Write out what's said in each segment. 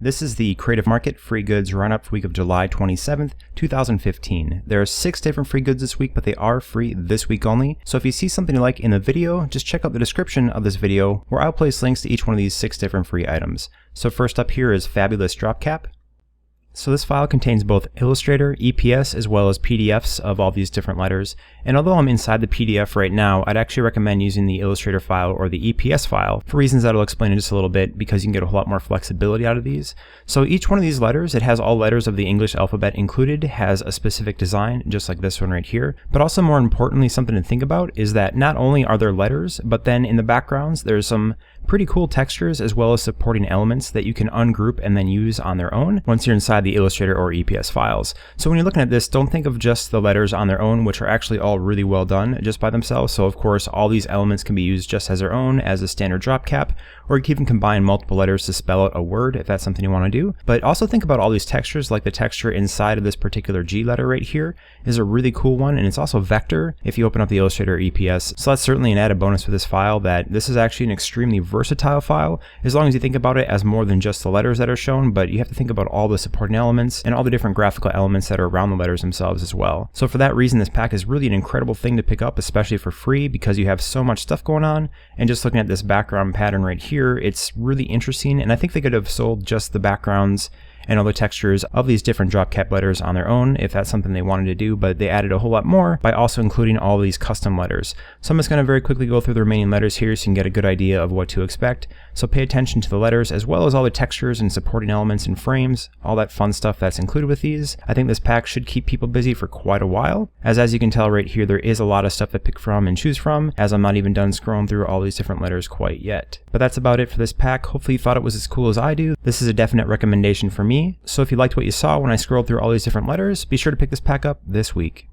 This is the Creative Market Free Goods Roundup for week of July 27th, 2015. There are 6 different free goods this week, but they are free this week only. So if you see something you like in the video, just check out the description of this video where I'll place links to each one of these 6 different free items. So first up here is Fabulous Drop Cap. So this file contains both Illustrator, EPS, as well as PDFs of all these different letters. And although I'm inside the PDF right now, I'd actually recommend using the Illustrator file or the EPS file for reasons that I'll explain in just a little bit, because you can get a whole lot more flexibility out of these. So each one of these letters, it has all letters of the English alphabet included, has a specific design, just like this one right here. But also more importantly, something to think about is that not only are there letters, but then in the backgrounds, there's some pretty cool textures as well as supporting elements that you can ungroup and then use on their own once you're inside the Illustrator or EPS files. So when you're looking at this, don't think of just the letters on their own, which are actually all really well done just by themselves. So of course, all these elements can be used just as their own as a standard drop cap, or you can even combine multiple letters to spell out a word if that's something you want to do. But also think about all these textures, like the texture inside of this particular G letter right here is a really cool one, and it's also vector if you open up the Illustrator or EPS. So that's certainly an added bonus with this file, that this is actually an extremely versatile file, as long as you think about it as more than just the letters that are shown, but you have to think about all the supporting elements and all the different graphical elements that are around the letters themselves as well. So for that reason, this pack is really an incredible thing to pick up, especially for free, because you have so much stuff going on. And just looking at this background pattern right here, it's really interesting, and I think they could have sold just the backgrounds and all the textures of these different drop cap letters on their own if that's something they wanted to do, but they added a whole lot more by also including all these custom letters. So I'm just going to very quickly go through the remaining letters here so you can get a good idea of what to expect. So pay attention to the letters as well as all the textures and supporting elements and frames, all that fun stuff that's included with these. I think this pack should keep people busy for quite a while, as you can tell right here, there is a lot of stuff to pick from and choose from, as I'm not even done scrolling through all these different letters quite yet. But that's about it for this pack. Hopefully you thought it was as cool as I do. This is a definite recommendation for me. So if you liked what you saw when I scrolled through all these different letters, be sure to pick this pack up this week.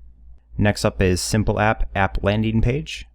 Next up is SimpleApp App Landing Page.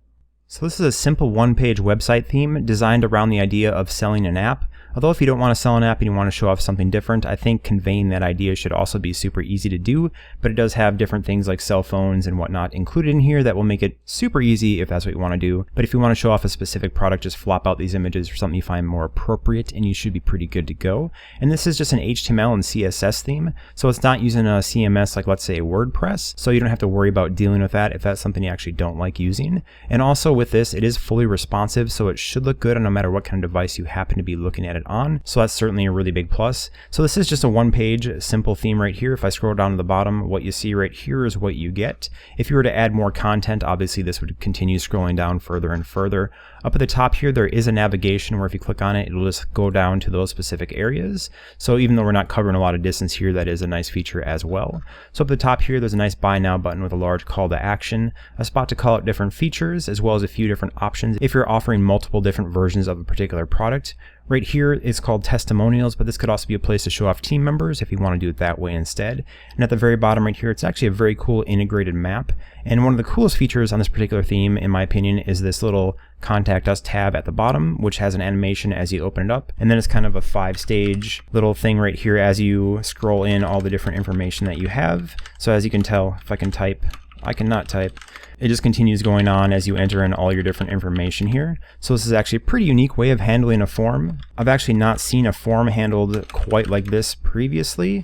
So this is a simple one-page website theme designed around the idea of selling an app. Although if you don't want to sell an app and you want to show off something different, I think conveying that idea should also be super easy to do, but it does have different things like cell phones and whatnot included in here that will make it super easy if that's what you want to do. But if you want to show off a specific product, just flop out these images for something you find more appropriate and you should be pretty good to go. And this is just an HTML and CSS theme, so it's not using a CMS like, let's say, WordPress, so you don't have to worry about dealing with that if that's something you actually don't like using. And also with this, it is fully responsive, so it should look good on no matter what kind of device you happen to be looking at it on. So that's certainly a really big plus. So this is just a one-page simple theme right here. If I scroll down to the bottom, what you see right here is what you get. If you were to add more content, obviously this would continue scrolling down further and further. Up at the top here, there is a navigation where if you click on it, it'll just go down to those specific areas. So even though we're not covering a lot of distance here, that is a nice feature as well. So up at the top here, there's a nice buy now button with a large call to action, a spot to call out different features, as well as a few different options if you're offering multiple different versions of a particular product. Right here, it's called testimonials, but this could also be a place to show off team members if you want to do it that way instead. And at the very bottom right here, it's actually a very cool integrated map. And one of the coolest features on this particular theme, in my opinion, is this little Contact Us tab at the bottom, which has an animation as you open it up. And then it's kind of a 5-stage little thing right here as you scroll in all the different information that you have. So as you can tell, if I can type, I cannot type. It just continues going on as you enter in all your different information here. So this is actually a pretty unique way of handling a form. I've actually not seen a form handled quite like this previously.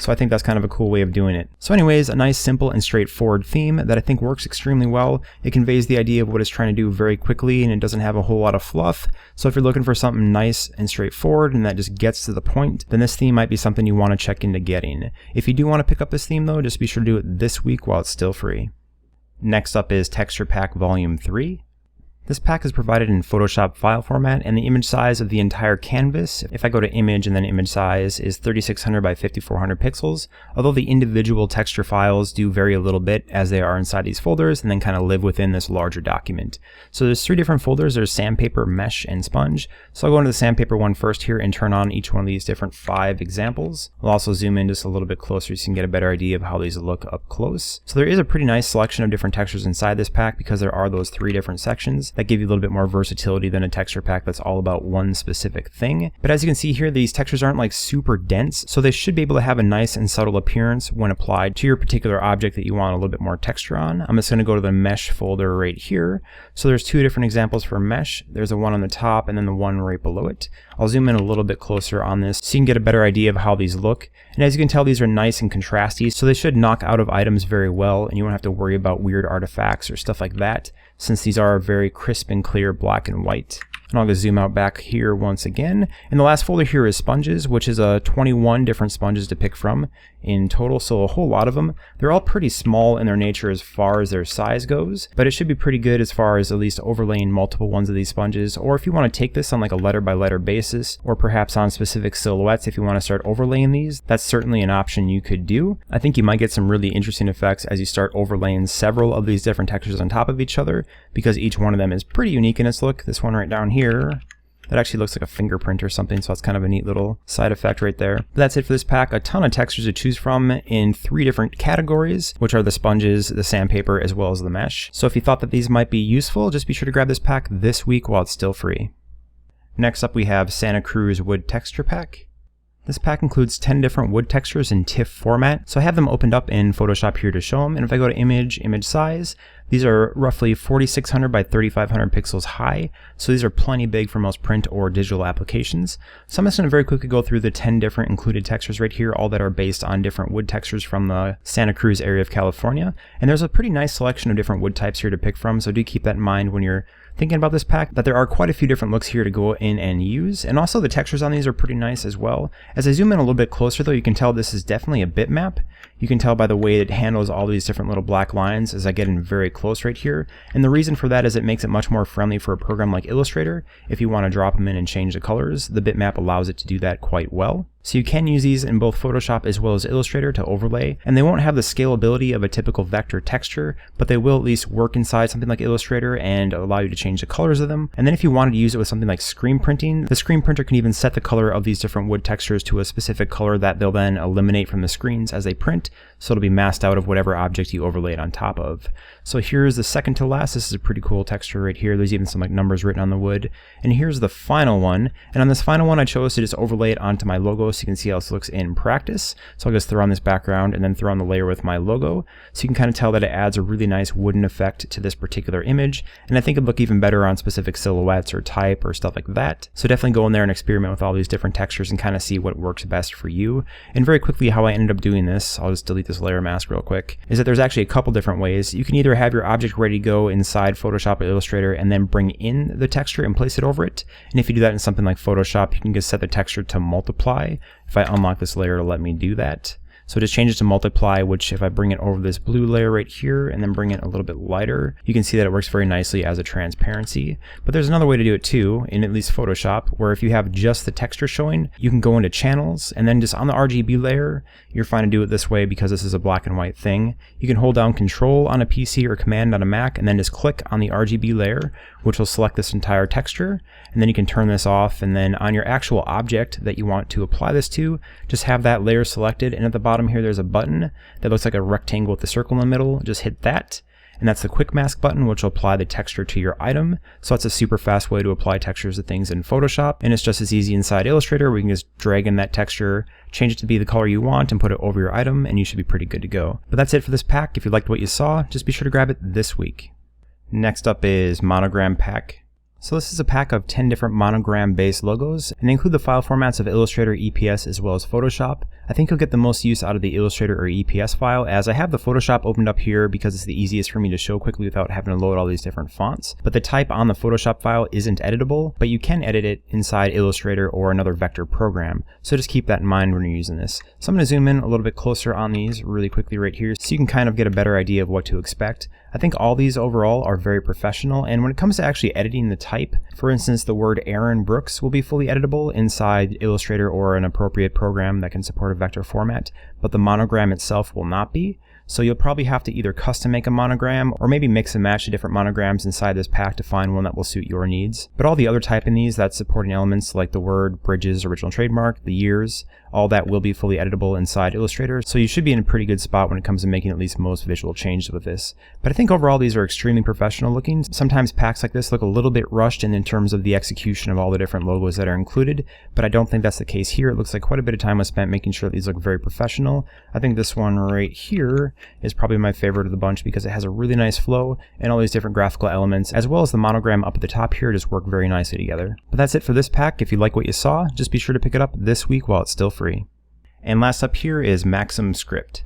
So I think that's kind of a cool way of doing it. So anyways, a nice, simple, and straightforward theme that I think works extremely well. It conveys the idea of what it's trying to do very quickly, and it doesn't have a whole lot of fluff. So if you're looking for something nice and straightforward and that just gets to the point, then this theme might be something you want to check into getting. If you do want to pick up this theme though, just be sure to do it this week while it's still free. Next up is Texture Pack Volume 3. This pack is provided in Photoshop file format, and the image size of the entire canvas, if I go to image and then image size, is 3600 by 5400 pixels, although the individual texture files do vary a little bit as they are inside these folders and then kind of live within this larger document. So there's 3 different folders. There's sandpaper, mesh, and sponge. So I'll go into the sandpaper one first here and turn on each one of these different 5 examples. I'll also zoom in just a little bit closer so you can get a better idea of how these look up close. So there is a pretty nice selection of different textures inside this pack because there are those 3 different sections. that give you a little bit more versatility than a texture pack that's all about one specific thing. But as you can see here, these textures aren't like super dense, so they should be able to have a nice and subtle appearance when applied to your particular object that you want a little bit more texture on. I'm just going to go to the mesh folder right here. So there's two different examples for mesh. There's a one on the top and then the one right below it. I'll zoom in a little bit closer on this so you can get a better idea of how these look. And as you can tell, these are nice and contrasty, so they should knock out of items very well, and you won't have to worry about weird artifacts or stuff like that, since these are very crisp and clear black and white. And I'll just zoom out back here once again. And the last folder here is sponges, which is 21 different sponges to pick from in total, so a whole lot of them. They're all pretty small in their nature as far as their size goes, but it should be pretty good as far as at least overlaying multiple ones of these sponges, or if you want to take this on like a letter by letter basis, or perhaps on specific silhouettes if you want to start overlaying these, that's certainly an option you could do. I think you might get some really interesting effects as you start overlaying several of these different textures on top of each other, because each one of them is pretty unique in its look. This one right down here, that actually looks like a fingerprint or something, so that's kind of a neat little side effect right there. But that's it for this pack. A ton of textures to choose from in 3 different categories, which are the sponges, the sandpaper, as well as the mesh. So if you thought that these might be useful, just be sure to grab this pack this week while it's still free. Next up we have Santa Cruz Wood Texture Pack. This pack includes 10 different wood textures in TIFF format, so I have them opened up in Photoshop here to show them, and if I go to image size, these are roughly 4600 by 3500 pixels high, so these are plenty big for most print or digital applications. So I'm just going to very quickly go through the 10 different included textures right here, all that are based on different wood textures from the Santa Cruz area of California, and there's a pretty nice selection of different wood types here to pick from, so do keep that in mind when you're thinking about this pack, that there are quite a few different looks here to go in and use, and also the textures on these are pretty nice as well. As I zoom in a little bit closer though, you can tell this is definitely a bitmap. You can tell by the way it handles all these different little black lines as I get in very close right here, and the reason for that is it makes it much more friendly for a program like Illustrator. If you want to drop them in and change the colors, the bitmap allows it to do that quite well. So you can use these in both Photoshop as well as Illustrator to overlay, and they won't have the scalability of a typical vector texture, but they will at least work inside something like Illustrator and allow you to change the colors of them. And then if you wanted to use it with something like screen printing, the screen printer can even set the color of these different wood textures to a specific color that they'll then eliminate from the screens as they print, so it'll be masked out of whatever object you overlay it on top of. So here's the second to last. This is a pretty cool texture right here. There's even some like numbers written on the wood. And here's the final one. And on this final one, I chose to just overlay it onto my logo so you can see how this looks in practice. So I'll just throw on this background and then throw on the layer with my logo. So you can kind of tell that it adds a really nice wooden effect to this particular image. And I think it'd look even better on specific silhouettes or type or stuff like that. So definitely go in there and experiment with all these different textures and kind of see what works best for you. And very quickly, how I ended up doing this, I'll just delete this layer mask real quick, is that there's actually a couple different ways. You can either have your object ready to go inside Photoshop or Illustrator and then bring in the texture and place it over it. And if you do that in something like Photoshop, you can just set the texture to multiply. If I unlock this layer, it'll let me do that. So just change it to multiply, which if I bring it over this blue layer right here and then bring it a little bit lighter, you can see that it works very nicely as a transparency. But there's another way to do it too, in at least Photoshop, where if you have just the texture showing, you can go into channels and then just on the RGB layer, you're fine to do it this way because this is a black and white thing. You can hold down Control on a PC or Command on a Mac and then just click on the RGB layer, which will select this entire texture. And then you can turn this off, and then on your actual object that you want to apply this to, just have that layer selected, and at the bottom here there's a button that looks like a rectangle with a circle in the middle. Just hit that, and that's the quick mask button, which will apply the texture to your item. So it's a super fast way to apply textures to things in Photoshop, and it's just as easy inside Illustrator where you can just drag in that texture, change it to be the color you want, and put it over your item, and you should be pretty good to go. But that's it for this pack. If you liked what you saw, just be sure to grab it this week. Next up is Monogram Pack. So this is a pack of 10 different monogram-based logos, and they include the file formats of Illustrator, EPS, as well as Photoshop. I think you'll get the most use out of the Illustrator or EPS file, as I have the Photoshop opened up here because it's the easiest for me to show quickly without having to load all these different fonts. But the type on the Photoshop file isn't editable, but you can edit it inside Illustrator or another vector program. So just keep that in mind when you're using this. So I'm going to zoom in a little bit closer on these really quickly right here so you can kind of get a better idea of what to expect. I think all these overall are very professional, and when it comes to actually editing the type, for instance, the word Aaron Brooks will be fully editable inside Illustrator or an appropriate program that can support a vector format, but the monogram itself will not be. So you'll probably have to either custom make a monogram or maybe mix and match the different monograms inside this pack to find one that will suit your needs. But all the other typing these, that's supporting elements like the word, bridges, original trademark, the years, all that will be fully editable inside Illustrator. So you should be in a pretty good spot when it comes to making at least most visual changes with this. But I think overall these are extremely professional looking. Sometimes packs like this look a little bit rushed in terms of the execution of all the different logos that are included, but I don't think that's the case here. It looks like quite a bit of time was spent making sure these look very professional. I think this one right here is probably my favorite of the bunch because it has a really nice flow and all these different graphical elements, as well as the monogram up at the top here, just work very nicely together. But that's it for this pack. If you like what you saw, just be sure to pick it up this week while it's still free. And last up here is Maxim Script.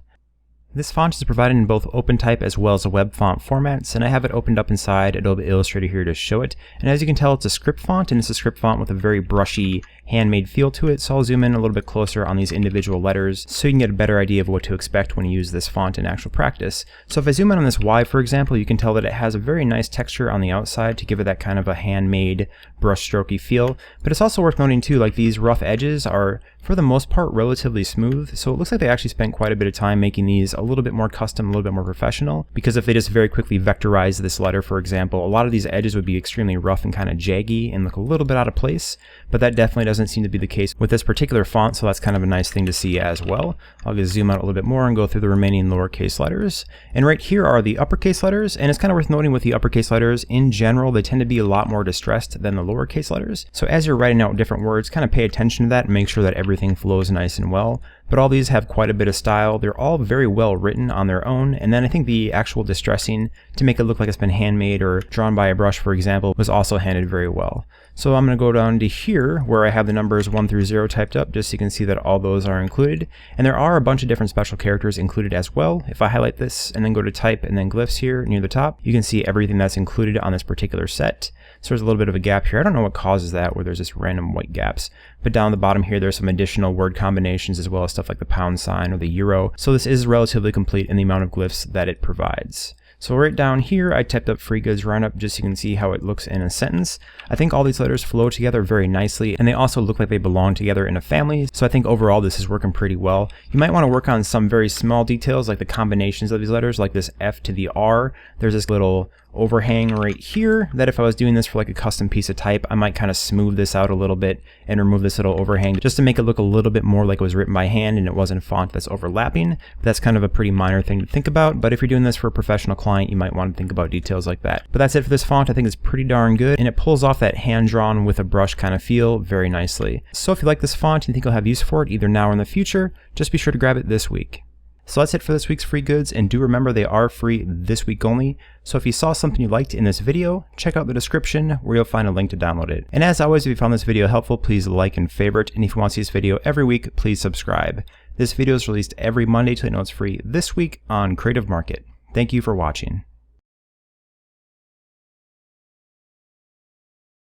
This font is provided in both OpenType as well as a web font formats, and I have it opened up inside Adobe Illustrator here to show it. And as you can tell, it's a script font, and it's a script font with a very brushy, handmade feel to it. So I'll zoom in a little bit closer on these individual letters so you can get a better idea of what to expect when you use this font in actual practice. So if I zoom in on this Y, for example, you can tell that it has a very nice texture on the outside to give it that kind of a handmade, brushstrokey feel. But it's also worth noting too, like these rough edges are, for the most part, relatively smooth. So it looks like they actually spent quite a bit of time making these a little bit more custom, a little bit more professional. Because if they just very quickly vectorize this letter, for example, a lot of these edges would be extremely rough and kind of jaggy and look a little bit out of place. But that definitely doesn't seem to be the case with this particular font, so that's kind of a nice thing to see as well. I'll just zoom out a little bit more and go through the remaining lowercase letters. And right here are the uppercase letters, and it's kind of worth noting with the uppercase letters, in general, they tend to be a lot more distressed than the lowercase letters. So as you're writing out different words, kind of pay attention to that and make sure that everything flows nice and well. But all these have quite a bit of style. They're all very well written on their own, and then I think the actual distressing to make it look like it's been handmade or drawn by a brush, for example, was also handled very well. So I'm going to go down to here where I have the numbers 1 through 0 typed up, just so you can see that all those are included. And there are a bunch of different special characters included as well. If I highlight this and then go to type and then glyphs here near the top, you can see everything that's included on this particular set. So there's a little bit of a gap here. I don't know what causes that, where there's just random white gaps. But down the bottom here, there's some additional word combinations as well as stuff like the pound sign or the euro. So this is relatively complete in the amount of glyphs that it provides. So right down here, I typed up Free Goods Roundup just so you can see how it looks in a sentence. I think all these letters flow together very nicely, and they also look like they belong together in a family. So I think overall this is working pretty well. You might want to work on some very small details like the combinations of these letters, like this F to the R. There's this little overhang right here that if I was doing this for like a custom piece of type, I might kind of smooth this out a little bit and remove this little overhang just to make it look a little bit more like it was written by hand and it wasn't font that's overlapping. But that's kind of a pretty minor thing to think about, but if you're doing this for a professional client, you might want to think about details like that. But that's it for this font. I think it's pretty darn good, and it pulls off that hand-drawn with a brush kind of feel very nicely. So if you like this font and you think you'll have use for it either now or in the future, just be sure to grab it this week. So that's it for this week's free goods, and do remember they are free this week only. So if you saw something you liked in this video, check out the description where you'll find a link to download it. And as always, if you found this video helpful, please like and favorite, and if you want to see this video every week, please subscribe. This video is released every Monday to let you know it's free this week on Creative Market. Thank you for watching.